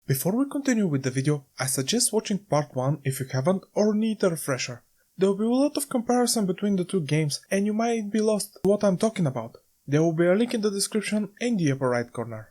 Before we continue with the video, I suggest watching part 1 if you haven't or need a refresher. There will be a lot of comparison between the two games and you might be lost what I'm talking about. There will be a link in the description in the upper right corner.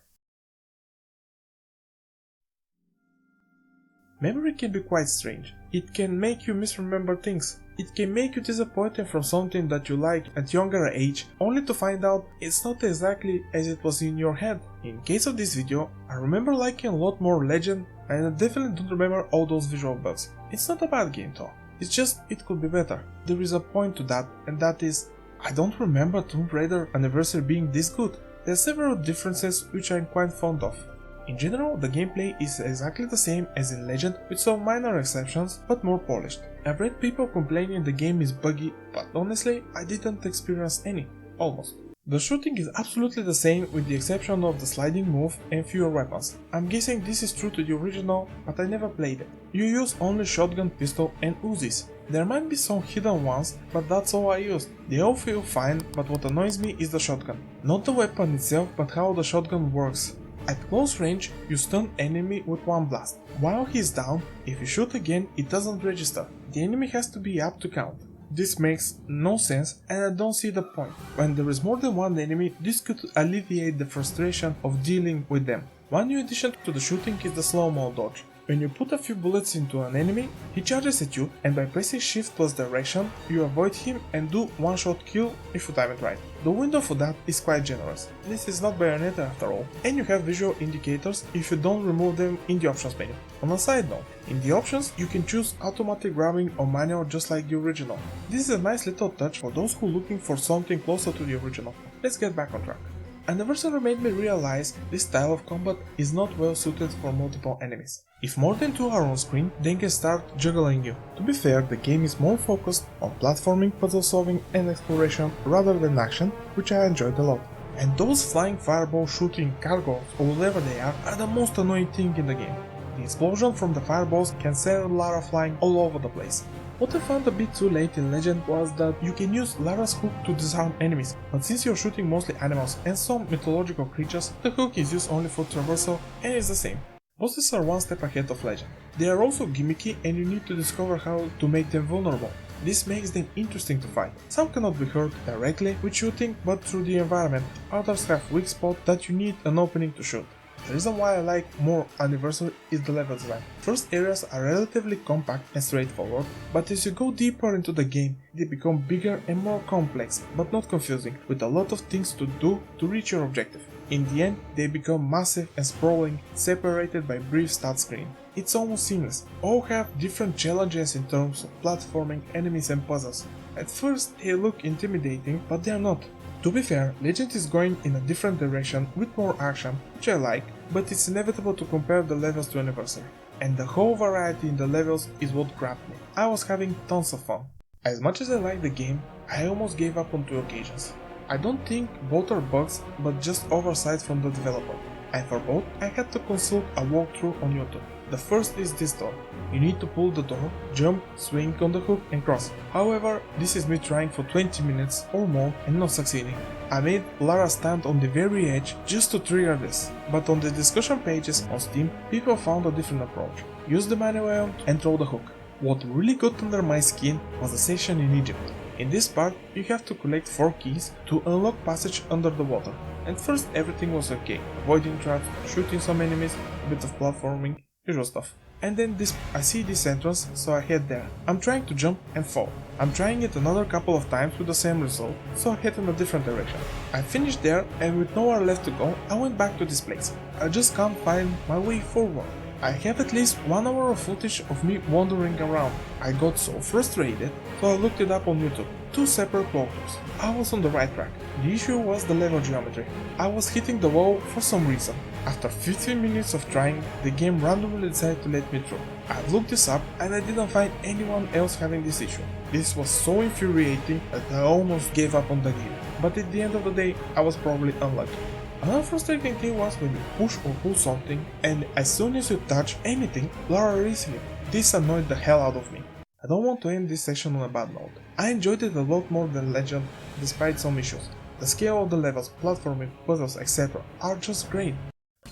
Memory can be quite strange. It can make you misremember things. It can make you disappointed from something that you liked at younger age, only to find out it's not exactly as it was in your head. In case of this video, I remember liking a lot more Legend, and I definitely don't remember all those visual bugs. It's not a bad game though, it's just it could be better. There is a point to that, and that is, I don't remember Tomb Raider Anniversary being this good. There are several differences which I'm quite fond of. In general, the gameplay is exactly the same as in Legend, with some minor exceptions, but more polished. I've read people complaining the game is buggy, but honestly, I didn't experience any. Almost. The shooting is absolutely the same with the exception of the sliding move and fewer weapons. I'm guessing this is true to the original, but I never played it. You use only shotgun, pistol and Uzis. There might be some hidden ones, but that's all I used. They all feel fine, but what annoys me is the shotgun. Not the weapon itself, but how the shotgun works. At close range, you stun enemy with one blast. While he is down, if you shoot again, it doesn't register. The enemy has to be up to count. This makes no sense and I don't see the point. When there is more than one enemy, this could alleviate the frustration of dealing with them. One new addition to the shooting is the slow-mo dodge. When you put a few bullets into an enemy, he charges at you and by pressing shift plus direction, you avoid him and do one-shot kill if you time it right. The window for that is quite generous. This is not Bayonetta after all, and you have visual indicators if you don't remove them in the options menu. On a side note, in the options you can choose automatic grabbing or manual just like the original. This is a nice little touch for those who are looking for something closer to the original. Let's get back on track. Anniversary made me realize this style of combat is not well suited for multiple enemies. If more than two are on screen, they can start juggling you. To be fair, the game is more focused on platforming, puzzle solving and exploration rather than action, which I enjoyed a lot. And those flying fireball shooting cargoes or whatever they are the most annoying thing in the game. The explosion from the fireballs can send Lara flying all over the place. What I found a bit too late in Legend was that you can use Lara's hook to disarm enemies, but since you're shooting mostly animals and some mythological creatures, the hook is used only for traversal and is the same. Bosses are one step ahead of Legend. They are also gimmicky and you need to discover how to make them vulnerable. This makes them interesting to fight. Some cannot be hurt directly with shooting, but through the environment. Others have weak spots that you need an opening to shoot. The reason why I like more Anniversary is the level design. First areas are relatively compact and straightforward, but as you go deeper into the game, they become bigger and more complex, but not confusing, with a lot of things to do to reach your objective. In the end, they become massive and sprawling, separated by brief start screen. It's almost seamless. All have different challenges in terms of platforming, enemies and puzzles. At first they look intimidating, but they are not. To be fair, Legend is going in a different direction with more action, which I like, but it's inevitable to compare the levels to Anniversary. And the whole variety in the levels is what grabbed me. I was having tons of fun. As much as I like the game, I almost gave up on two occasions. I don't think both are bugs, but just oversight from the developer. And for both, I had to consult a walkthrough on YouTube. The first is this door. You need to pull the door, jump, swing on the hook and cross. However, this is me trying for 20 minutes or more and not succeeding. I made Lara stand on the very edge just to trigger this, but on the discussion pages on Steam, people found a different approach. Use the manual and throw the hook. What really got under my skin was the section in Egypt. In this part, you have to collect 4 keys to unlock passage under the water. At first everything was okay, avoiding traps, shooting some enemies, a bit of platforming, usual stuff. And then I see this entrance, so I head there. I'm trying to jump and fall. I'm trying it another couple of times with the same result, so I head in a different direction. I finished there and with nowhere left to go, I went back to this place. I just can't find my way forward. I have at least 1 hour of footage of me wandering around. I got so frustrated, so I looked it up on YouTube. 2 separate walkthroughs. I was on the right track. The issue was the level geometry. I was hitting the wall for some reason. After 15 minutes of trying, the game randomly decided to let me through. I looked this up and I didn't find anyone else having this issue. This was so infuriating that I almost gave up on the game. But at the end of the day, I was probably unlucky. Another frustrating thing was when you push or pull something and as soon as you touch anything, Lara releases it. This annoyed the hell out of me. I don't want to end this session on a bad note. I enjoyed it a lot more than Legend despite some issues. The scale of the levels, platforming, puzzles, etc. are just great.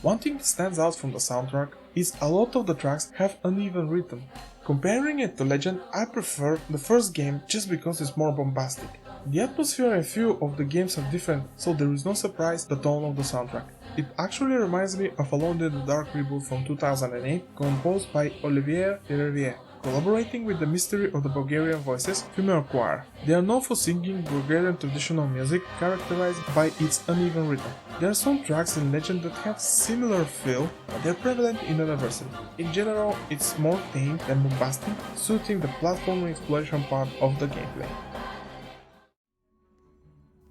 One thing that stands out from the soundtrack is a lot of the tracks have uneven rhythm. Comparing it to Legend, I prefer the first game just because it's more bombastic. The atmosphere and feel of the games are different, so there is no surprise the tone of the soundtrack. It actually reminds me of Alone in the Dark reboot from 2008, composed by Olivier Derivière, collaborating with the Mystery of the Bulgarian Voices female choir. They are known for singing Bulgarian traditional music characterized by its uneven rhythm. There are some tracks in Legend that have similar feel, but they're prevalent in Anniversary. In general, it's more tame than bombastic, suiting the platforming exploration part of the gameplay.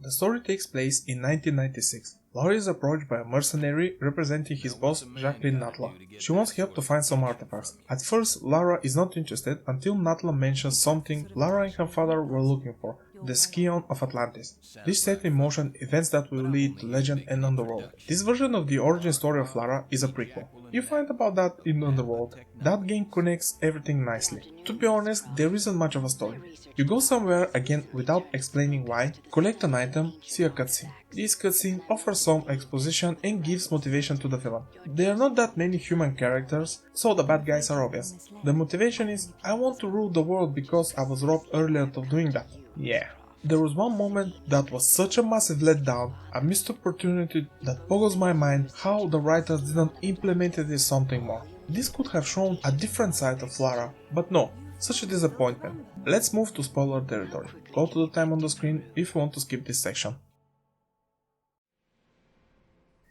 The story takes place in 1996. Lara is approached by a mercenary representing his boss, Jacqueline Natla. She wants help to find some artifacts. At first, Lara is not interested until Natla mentions something Lara and her father were looking for, the Scion of Atlantis. This set in motion events that will lead to Legend and Underworld. This version of the origin story of Lara is a prequel. You find about that in Underworld. That game connects everything nicely. To be honest, there isn't much of a story. You go somewhere again without explaining why, collect an item, see a cutscene. This cutscene offers some exposition and gives motivation to the villain. There are not that many human characters, so the bad guys are obvious. The motivation is, I want to rule the world because I was robbed earlier of doing that. Yeah. There was one moment that was such a massive letdown, a missed opportunity that boggles my mind how the writers didn't implement it as something more. This could have shown a different side of Lara, but no, such a disappointment. Let's move to spoiler territory. Go to the time on the screen if you want to skip this section.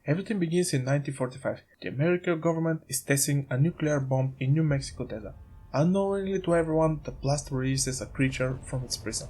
Everything begins in 1945. The American government is testing a nuclear bomb in New Mexico desert. Unknowingly to everyone, the blast releases a creature from its prison.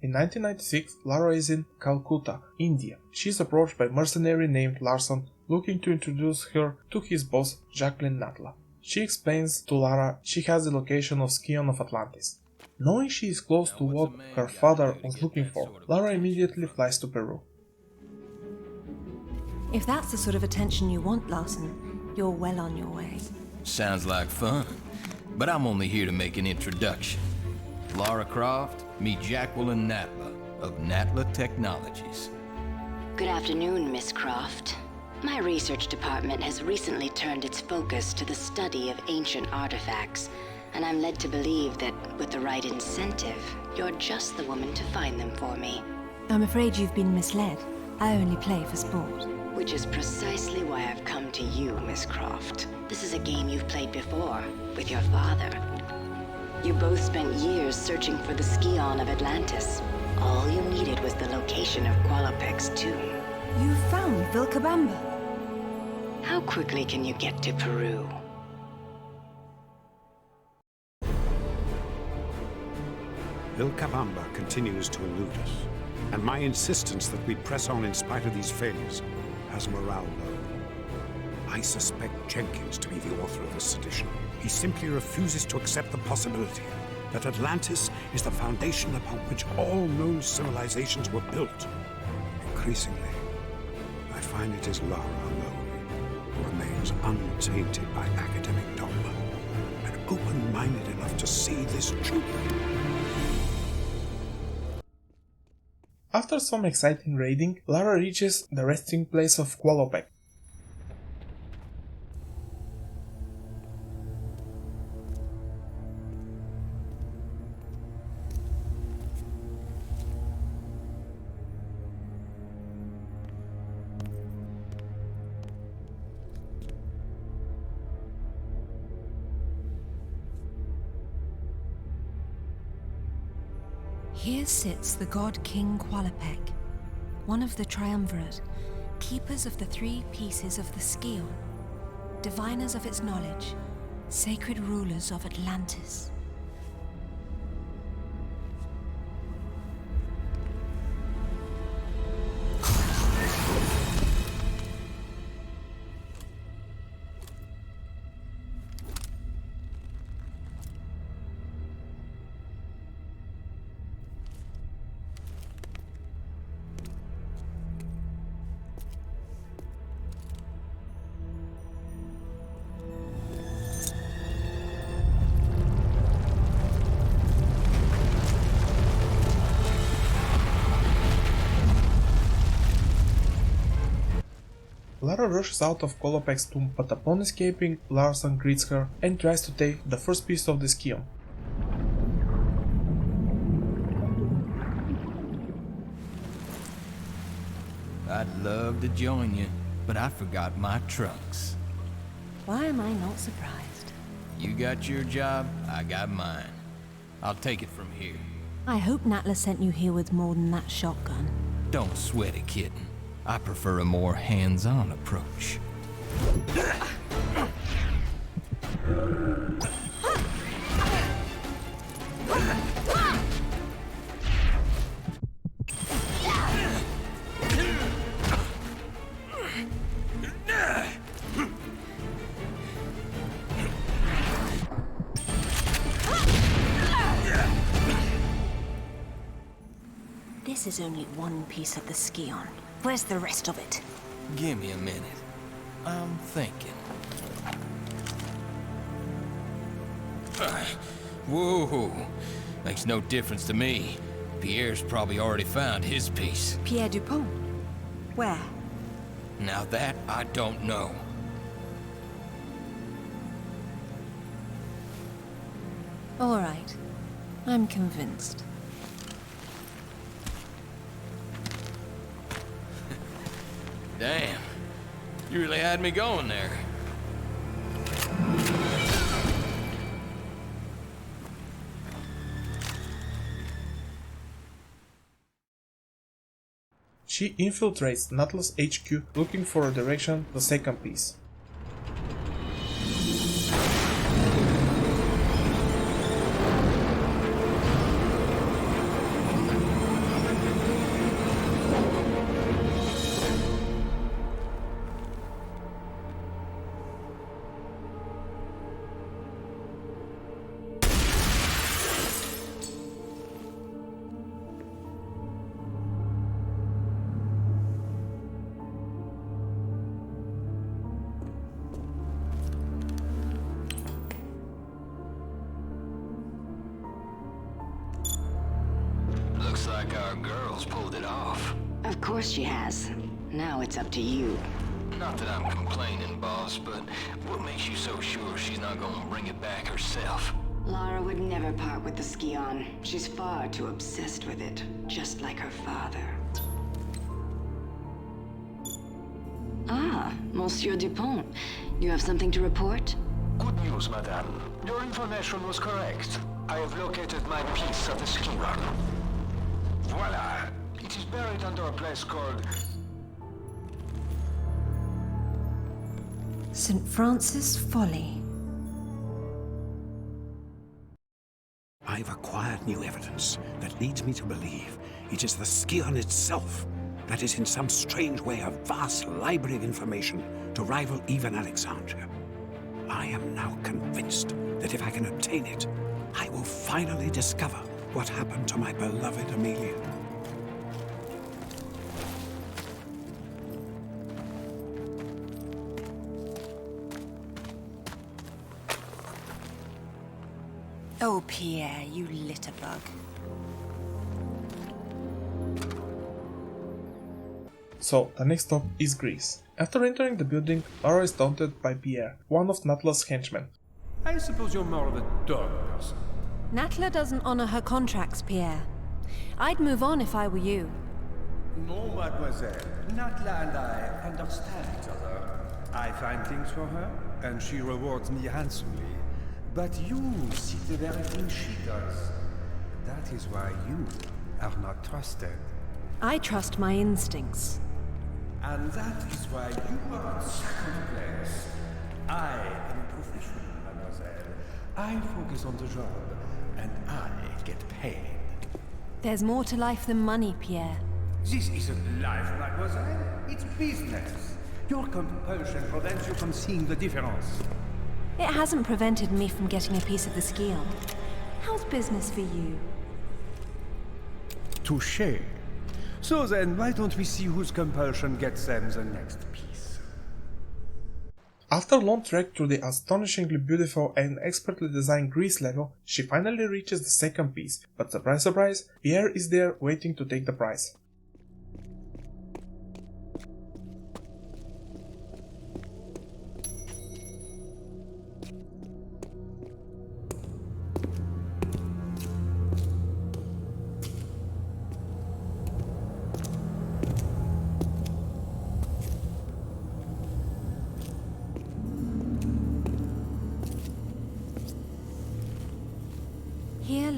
In 1996, Lara is in Calcutta, India. She is approached by a mercenary named Larson, looking to introduce her to his boss, Jacqueline Natla. She explains to Lara she has the location of Scion of Atlantis. Knowing she is close to what her father was looking for, Lara immediately flies to Peru. If that's the sort of attention you want, Larson, you're well on your way. Sounds like fun, but I'm only here to make an introduction. Lara Croft, meet Jacqueline Natla of Natla Technologies. Good afternoon, Miss Croft. My research department has recently turned its focus to the study of ancient artifacts, and I'm led to believe that with the right incentive, you're just the woman to find them for me. I'm afraid you've been misled. I only play for sport. Which is precisely why I've come to you, Miss Croft. This is a game you've played before, with your father. You both spent years searching for the Scion of Atlantis. All you needed was the location of Qualopec's tomb. You found Vilcabamba. How quickly can you get to Peru? Vilcabamba continues to elude us, and my insistence that we press on in spite of these failures has morale low. I suspect Jenkins to be the author of this sedition. He simply refuses to accept the possibility that Atlantis is the foundation upon which all known civilizations were built. Increasingly, I find it is Lara alone who remains untainted by academic dogma and open-minded enough to see this truth. After some exciting raiding, Lara reaches the resting place of Qualopec. Here sits the god King Qualopec, one of the Triumvirate, keepers of the three pieces of the Scion, diviners of its knowledge, sacred rulers of Atlantis. Lara rushes out of Kolopek's tomb, but upon escaping, Larson greets her and tries to take the first piece of the Skion. I'd love to join you, but I forgot my trunks. Why am I not surprised? You got your job, I got mine. I'll take it from here. I hope Natla sent you here with more than that shotgun. Don't sweat it, kitten. I prefer a more hands-on approach. This is only one piece of the Skion. Where's the rest of it? Give me a minute. I'm thinking. Whoa, makes no difference to me. Pierre's probably already found his piece. Pierre Dupont? Where? Now that I don't know. All right. I'm convinced. Damn, you really had me going there. She infiltrates Natla's HQ looking for a direction to the second piece. Looks like our girl's pulled it off. Of course she has. Now it's up to you. Not that I'm complaining, boss, but what makes you so sure she's not gonna bring it back herself? Lara would never part with the Skion. She's far too obsessed with it, just like her father. Ah, Monsieur Dupont. You have something to report? Good news, madame. Your information was correct. I have located my piece of the Skion. Voila! It is buried under a place called... St. Francis Folly. I've acquired new evidence that leads me to believe it is the Skion itself that is in some strange way a vast library of information to rival even Alexandria. I am now convinced that if I can obtain it, I will finally discover what happened to my beloved Amelia. Oh, Pierre, you litterbug. So, the next stop is Greece. After entering the building, Lara is taunted by Pierre, one of Natla's henchmen. I suppose you're more of a dog person. Natla doesn't honor her contracts, Pierre. I'd move on if I were you. No, mademoiselle. Natla and I understand each other. I find things for her, and she rewards me handsomely. But you see the very thing she does. That is why you are not trusted. I trust my instincts. And that is why you are in second place. I am a professional, mademoiselle. I focus on the job, and I get paid. There's more to life than money, Pierre. This isn't life, mademoiselle. It's business. Your compulsion prevents you from seeing the difference. It hasn't prevented me from getting a piece of the Skion. How's business for you? Touché. So then, why don't we see whose compulsion gets them the next piece? After a long trek through the astonishingly beautiful and expertly designed Greece level, she finally reaches the second piece, but surprise surprise, Pierre is there waiting to take the prize.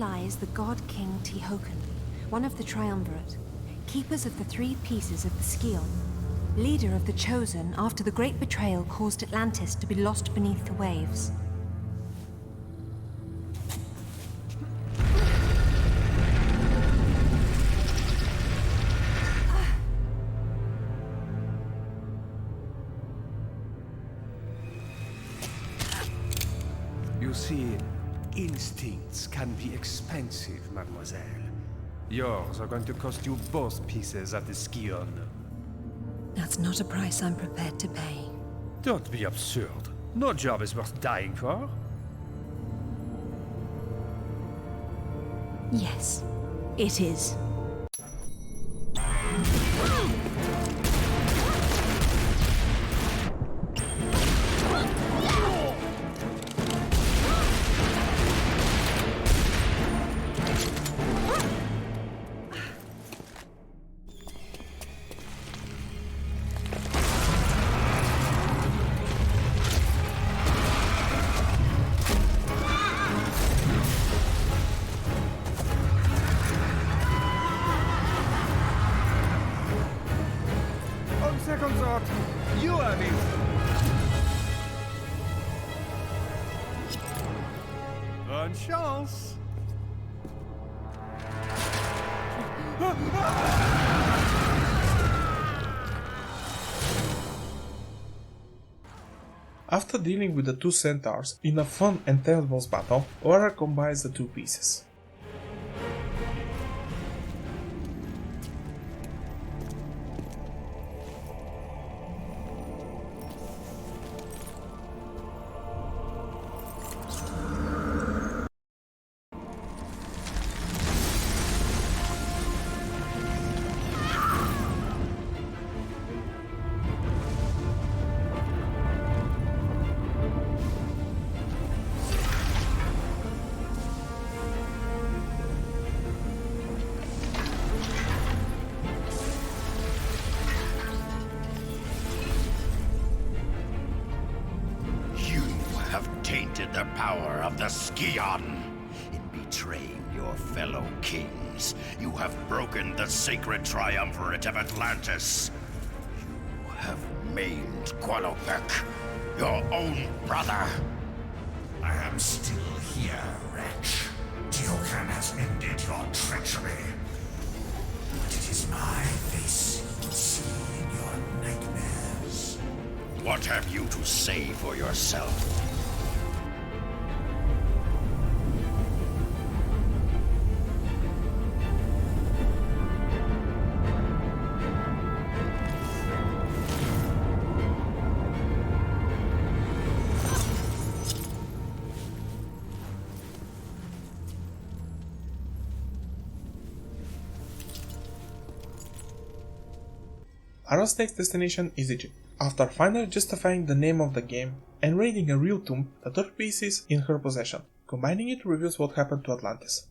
lies the God King Tihocan, one of the Triumvirate, keepers of the three pieces of the Scion, leader of the Chosen after the great betrayal caused Atlantis to be lost beneath the waves. You see, instincts can be expensive, mademoiselle. Yours are going to cost you both pieces of the Scion. That's not a price I'm prepared to pay. Don't be absurd. No job is worth dying for. Yes, it is. On second thought, you have it. Bonne chance. After dealing with the two centaurs in a fun and tense boss battle, Lara combines the two pieces. The power of the Scion. In betraying your fellow kings, you have broken the sacred triumvirate of Atlantis. You have maimed Qualopec, your own brother. I am still here, wretch. Tihocan has ended your treachery. But it is my face you will see in your nightmares. What have you to say for yourself? Lara's next destination is Egypt. After finally justifying the name of the game and raiding a real tomb, the third piece is in her possession. Combining it reveals what happened to Atlantis.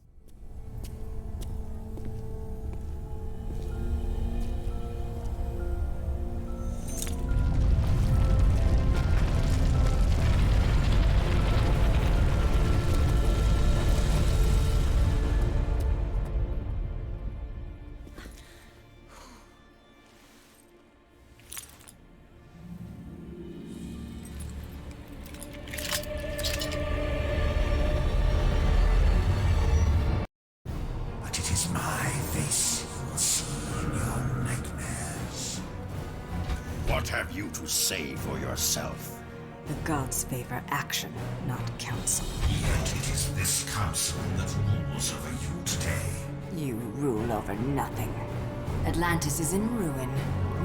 What have you to say for yourself? The gods favor action, not counsel. Yet it is this council that rules over you today. You rule over nothing. Atlantis is in ruin.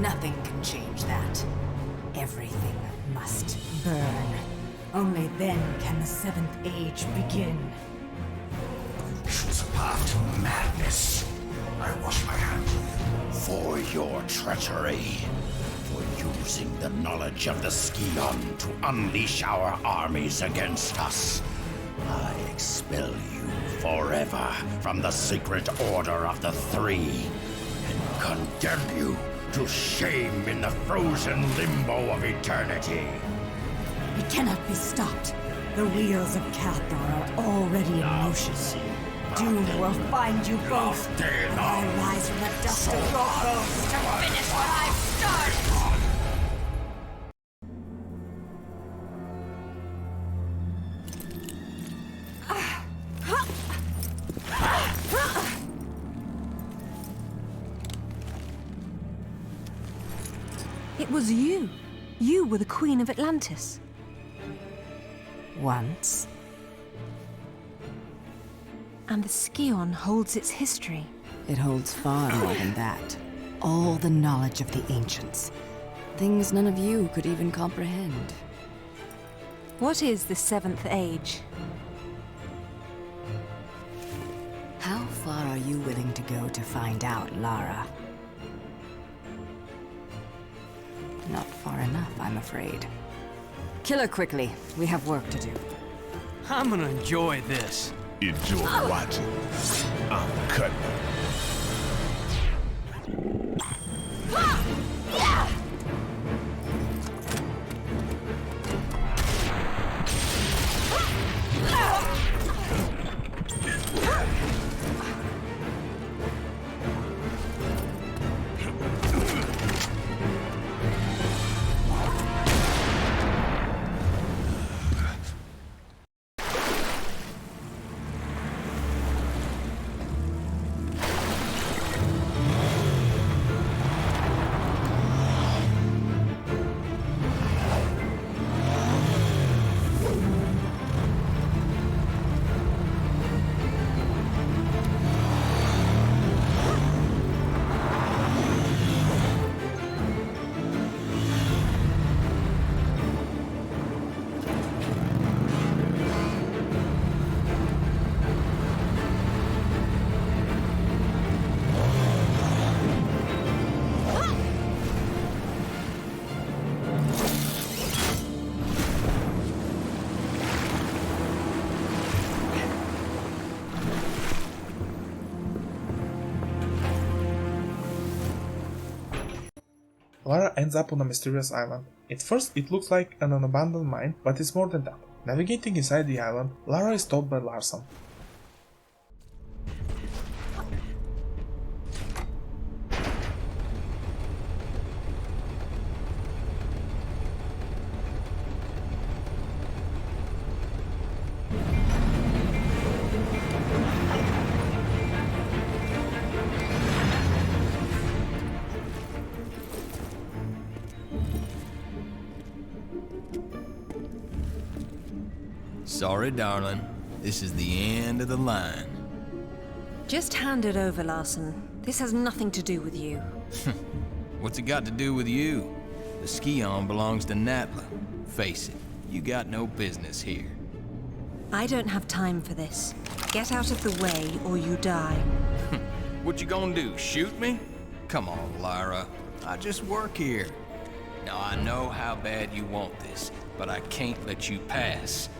Nothing can change that. Everything must burn. Only then can the Seventh Age begin. You choose a path to madness. I wash my hands of you. For your treachery. For using the knowledge of the Scion to unleash our armies against us. I expel you forever from the sacred order of the Three, and condemn you to shame in the frozen limbo of eternity. It cannot be stopped. The wheels of Cathar are already in motion. doom will find you both. I rise from the dust of your bones to finish what I've started! It was you. You were the Queen of Atlantis. Once. And the Scion holds its history. It holds far more than that. All the knowledge of the ancients. Things none of you could even comprehend. What is the Seventh Age? How far are you willing to go to find out, Lara? Not far enough, I'm afraid. Kill her quickly. We have work to do. I'm gonna enjoy this. Enjoy watching. I'm cutting. Lara ends up on a mysterious island. At first it looks like an abandoned mine, but it's more than that. Navigating inside the island, Lara is stopped by Larson. Sorry, darling. This is the end of the line. Just hand it over, Larson. This has nothing to do with you. What's it got to do with you? The Scion belongs to Natla. Face it, you got no business here. I don't have time for this. Get out of the way or you die. What you gonna do, shoot me? Come on, Lara. I just work here. Now, I know how bad you want this, but I can't let you pass.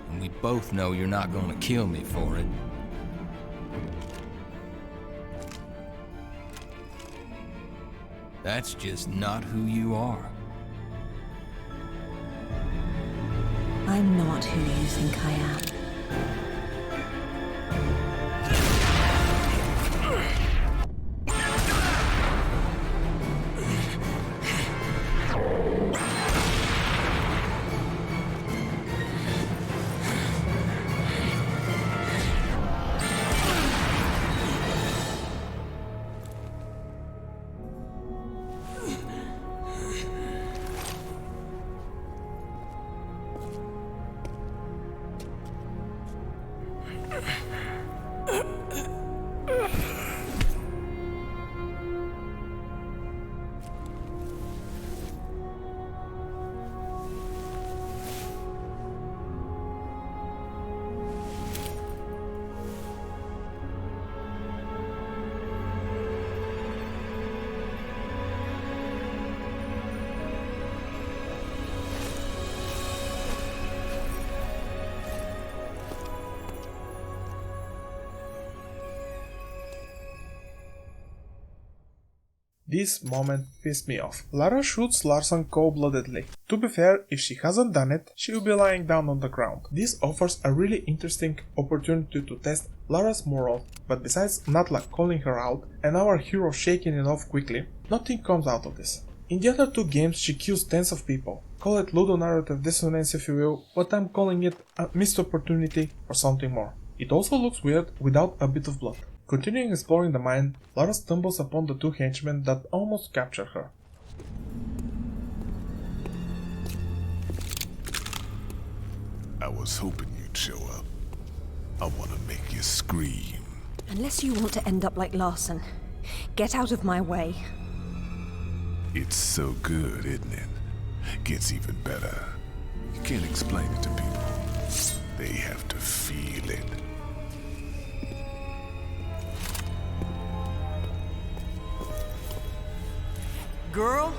And we both know you're not gonna kill me for it. That's just not who you are. I'm not who you think I am. This moment pissed me off. Lara shoots Larson cold-bloodedly. To be fair, if she hasn't done it, she will be lying down on the ground. This offers a really interesting opportunity to test Lara's morale, but besides Natla calling her out and our hero shaking it off quickly, nothing comes out of this. In the other two games she kills tens of people. Call it ludonarrative dissonance if you will, but I'm calling it a missed opportunity or something more. It also looks weird without a bit of blood. Continuing exploring the mine, Lara stumbles upon the two henchmen that almost capture her. I was hoping you'd show up. I want to make you scream. Unless you want to end up like Larson, get out of my way. It's so good, isn't it? Gets even better. You can't explain it to people. They have to feel it. Girl,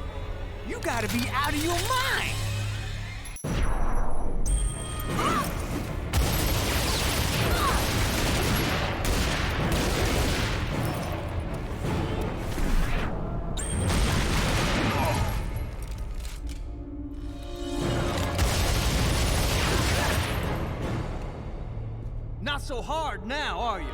you gotta be out of your mind! Not so hard now, are you?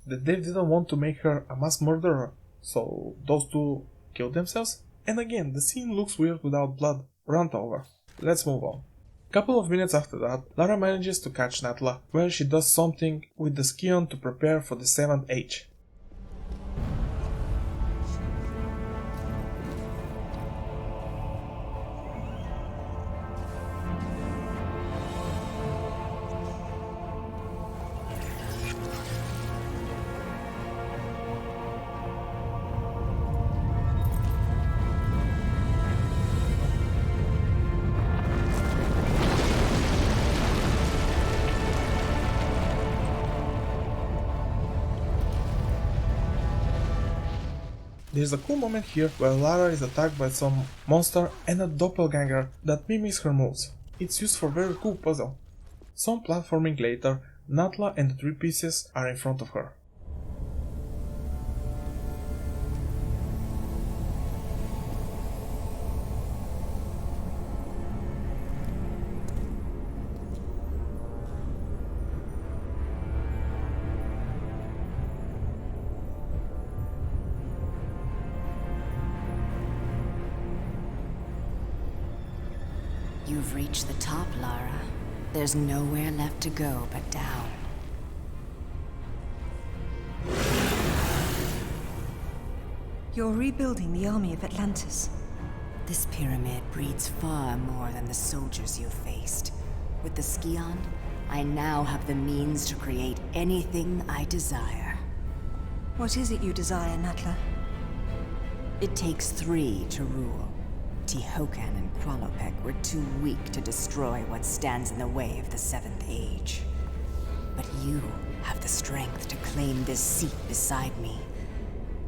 That Dave didn't want to make her a mass murderer, so those two killed themselves? And again, the scene looks weird without blood. Rant over. Let's move on. Couple of minutes after that, Lara manages to catch Natla, where she does something with the Scion to prepare for the 7th Age. There's a cool moment here where Lara is attacked by some monster and a doppelganger that mimics her moves. It's used for a very cool puzzle. Some platforming later, Natla and the 3 pieces are in front of her. You've reached the top, Lara. There's nowhere left to go but down. You're rebuilding the army of Atlantis. This pyramid breeds far more than the soldiers you've faced. With the Scion, I now have the means to create anything I desire. What is it you desire, Natla? It takes 3 to rule. Tihocan and Qualopec were too weak to destroy what stands in the way of the 7th Age. But you have the strength to claim this seat beside me.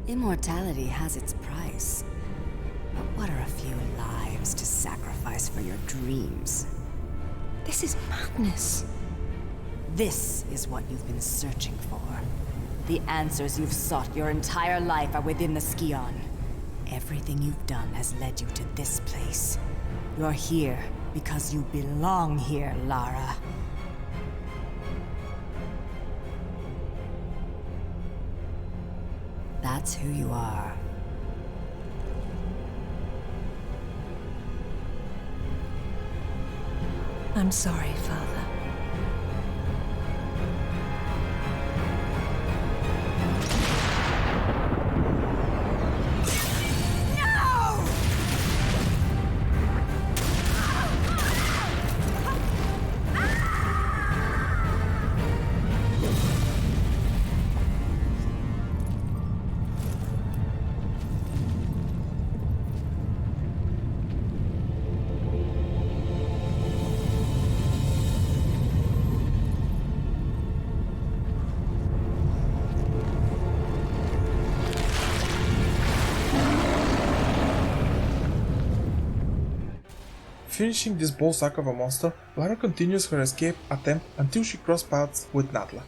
Immortality has its price. But what are a few lives to sacrifice for your dreams? This is madness. This is what you've been searching for. The answers you've sought your entire life are within the Scion. Everything you've done has led you to this place. You're here because you belong here, Lara. That's who you are. I'm sorry, Father. finishing this ballsack of a monster, Lara continues her escape attempt until she cross paths with Natla.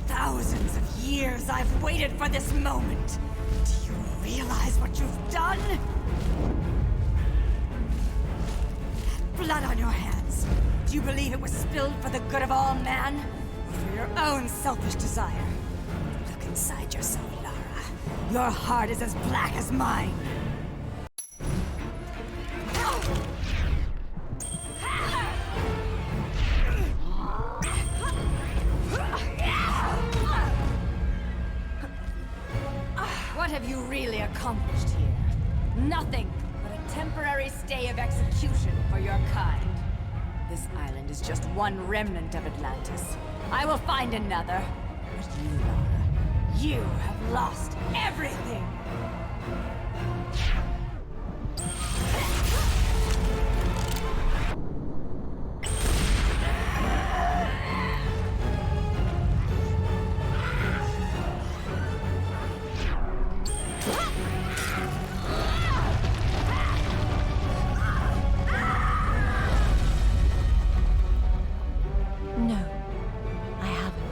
Thousands of years I've waited for this moment. Do you realize what you've done? Blood on your hands. Do you believe it was spilled for the good of all man? Or for your own selfish desire? Look inside yourself, Lara. Your heart is as black as mine. What have you really accomplished here? Nothing but a temporary stay of execution for your kind. This island is just one remnant of Atlantis. I will find another. But you, Lara, you have lost everything! No, I haven't.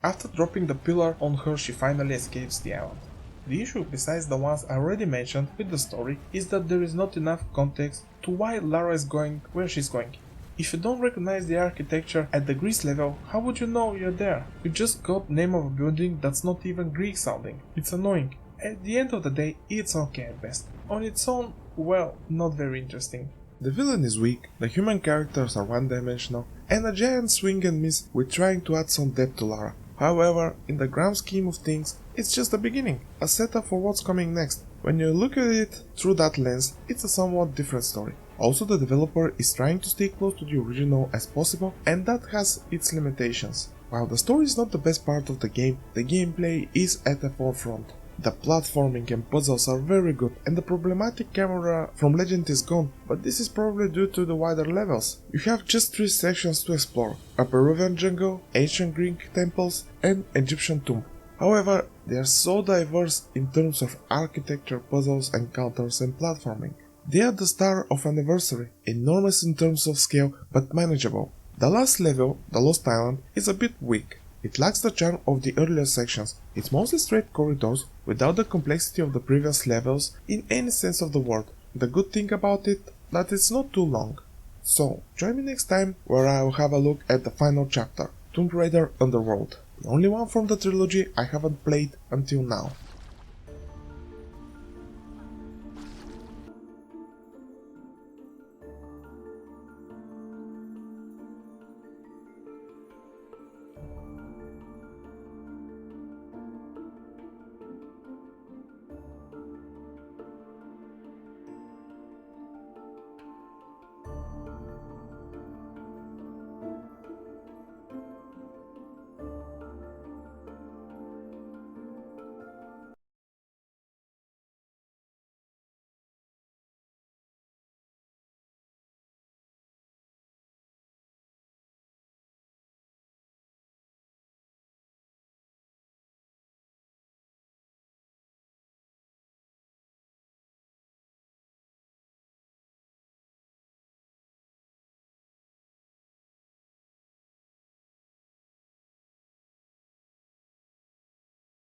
After dropping the pillar on her, she finally escapes the island. The issue, besides the ones I already mentioned with the story, is that there is not enough context to why Lara is going where she's going. If you don't recognize the architecture at the Greece level, how would you know you're there? You just got name of a building that's not even Greek sounding. It's annoying. At the end of the day, it's okay at best. On its own, well, not very interesting. The villain is weak, the human characters are one-dimensional, and a giant swing and miss with trying to add some depth to Lara. However, in the grand scheme of things, it's just the beginning, a setup for what's coming next. When you look at it through that lens, it's a somewhat different story. Also, the developer is trying to stay close to the original as possible, and that has its limitations. While the story is not the best part of the gameplay is at the forefront. The platforming and puzzles are very good, and the problematic camera from Legend is gone, but this is probably due to the wider levels. You have just 3 sections to explore: a Peruvian jungle, ancient Greek temples, and Egyptian tomb. However, they are so diverse in terms of architecture, puzzles, encounters, and platforming. They are the star of Anniversary, enormous in terms of scale but manageable. The last level, the Lost Island, is a bit weak. It lacks the charm of the earlier sections. It's mostly straight corridors without the complexity of the previous levels in any sense of the word. The good thing about it, that it's not too long. So, join me next time where I'll have a look at the final chapter, Tomb Raider Underworld, the only one from the trilogy I haven't played until now.